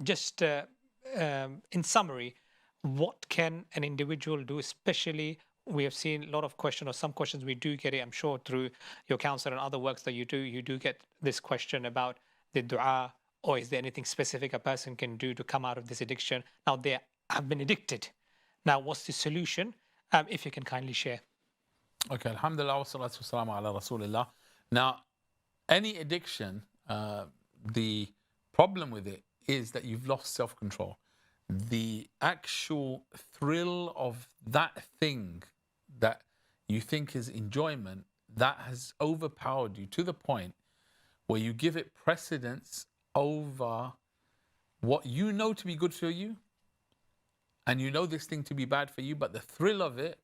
just in summary, what can an individual do, especially we have seen a lot of questions or some questions we do get it, I'm sure through your counselor and other works that you do get this question about the dua, or is there anything specific a person can do to come out of this addiction? Now they have been addicted. Now, what's the solution? If you can kindly share. Okay, alhamdulillah wa salatu wa salam ala rasulillah. Now, any addiction, the problem with it is that you've lost self-control. The actual thrill of that thing that you think is enjoyment, that has overpowered you to the point where you give it precedence over what you know to be good for you, and you know this thing to be bad for you, but the thrill of it,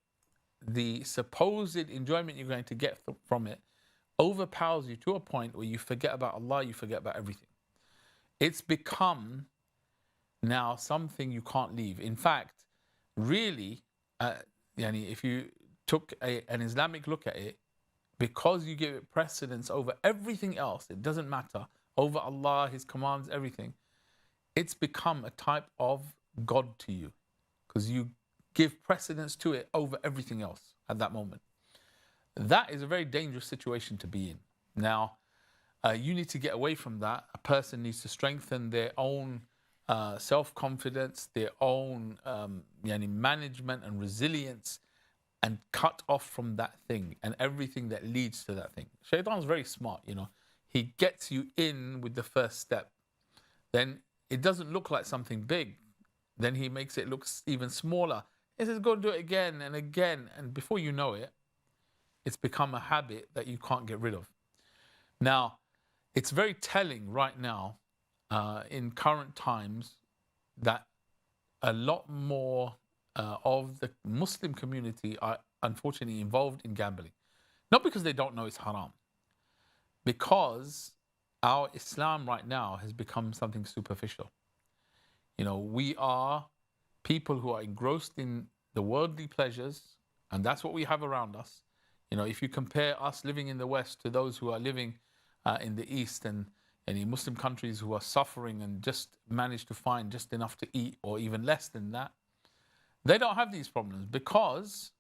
the supposed enjoyment you're going to get from it, overpowers you to a point where you forget about Allah, you forget about everything. It's become now something you can't leave. In fact, really, if you took an Islamic look at it, because you give it precedence over everything else, it doesn't matter, over Allah, His commands, everything, it's become a type of God to you, because you give precedence to it over everything else at that moment. That is a very dangerous situation to be in. Now, you need to get away from that. A person needs to strengthen their own self-confidence, their own management and resilience, and cut off from that thing and everything that leads to that thing. Shaitan's very smart, He gets you in with the first step. Then it doesn't look like something big. Then he makes it look even smaller. He says, go and do it again and again. And before you know it, it's become a habit that you can't get rid of. Now, it's very telling right now in current times that a lot more of the Muslim community are unfortunately involved in gambling. Not because they don't know it's haram, because our Islam right now has become something superficial. We are people who are engrossed in the worldly pleasures, and that's what we have around us. If you compare us living in the West to those who are living in the East and in Muslim countries who are suffering and just manage to find just enough to eat or even less than that, they don't have these problems because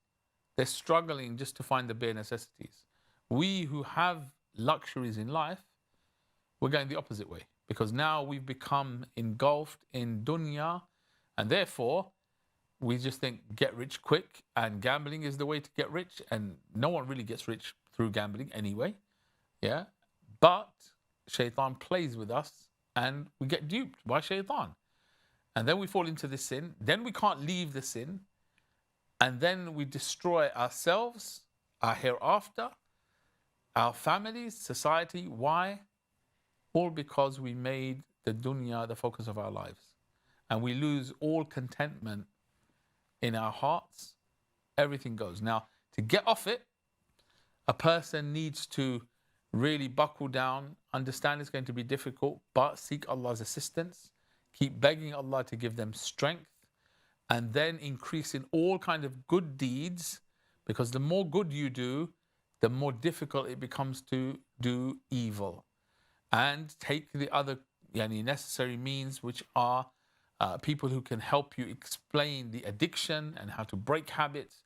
they're struggling just to find the bare necessities. We who have luxuries in life, we're going the opposite way, because now we've become engulfed in dunya, and therefore we just think get rich quick, and gambling is the way to get rich, and no one really gets rich through gambling anyway. Yeah, but shaitan plays with us and we get duped by shaitan, and then we fall into this sin, then we can't leave the sin, and then we destroy ourselves, our hereafter, our families, society. Why? All because we made the dunya the focus of our lives, and we lose all contentment in our hearts. Everything goes. Now, to get off it, a person needs to really buckle down, understand it's going to be difficult, but seek Allah's assistance, keep begging Allah to give them strength, and then increase in all kind of good deeds, because the more good you do, the more difficult it becomes to do evil. And take the other necessary means, which are people who can help you explain the addiction and how to break habits.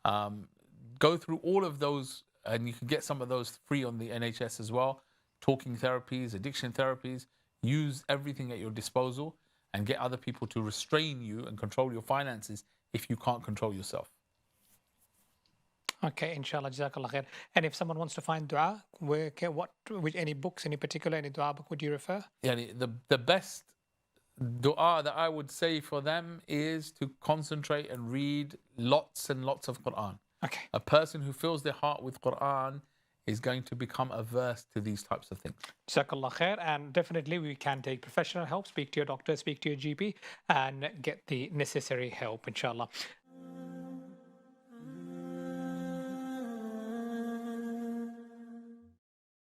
Go through all of those, and you can get some of those free on the NHS as well. Talking therapies, addiction therapies. Use everything at your disposal and get other people to restrain you and control your finances if you can't control yourself. Okay, inshallah, jazakallah khair. And if someone wants to find dua, with any books, any particular, any dua book would you refer? The best dua that I would say for them is to concentrate and read lots and lots of Quran. Okay. A person who fills their heart with Quran is going to become averse to these types of things. Jazakallah khair. And definitely we can take professional help, speak to your doctor, speak to your GP, and get the necessary help, inshallah.